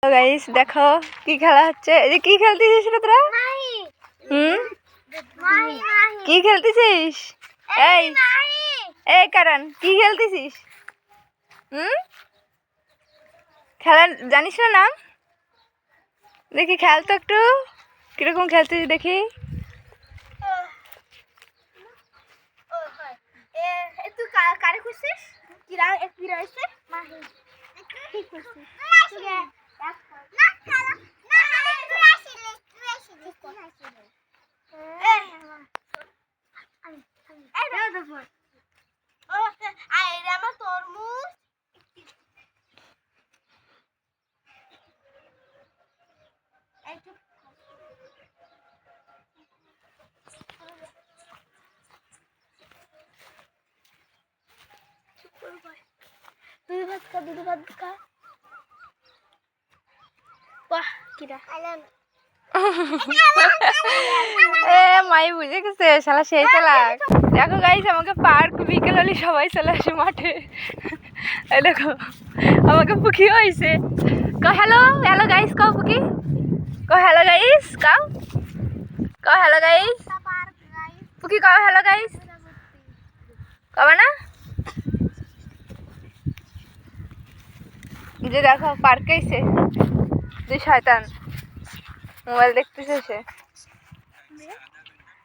Guys দেখো কি খেলা হচ্ছে। এই যে কি খেলতেছিস রে তোরা? কি খেলতেছিস? এই এই কারণ কি খেলতেছিস? খেলা জানিস না নাম? দেখি খেল তো একটু, কিরকম খেলতেছিস দেখি। কারে খুঁজছিস? কিরা হয়েছে? ঠিক করছিস। আমার তরমুজ দুধ ভাত খা। বাহ কিরা মাই বুঝে গেছে শালা সেই চালাক। দেখো গাইস আমাকে পার্ক বিকেল হলে সবাই চলে আসে মাঠে। এই দেখো আমাকে পুকি হয়েছে। কও হ্যালো হ্যালো গাইস, কও পুকি, কও হ্যালো গাইস, কও হ্যালো গাইস, পুকি কও হ্যালো গাইস, কবে না? যে দেখো পার্কে এসে যে শয়তান মোবাইল দেখতেছে সে।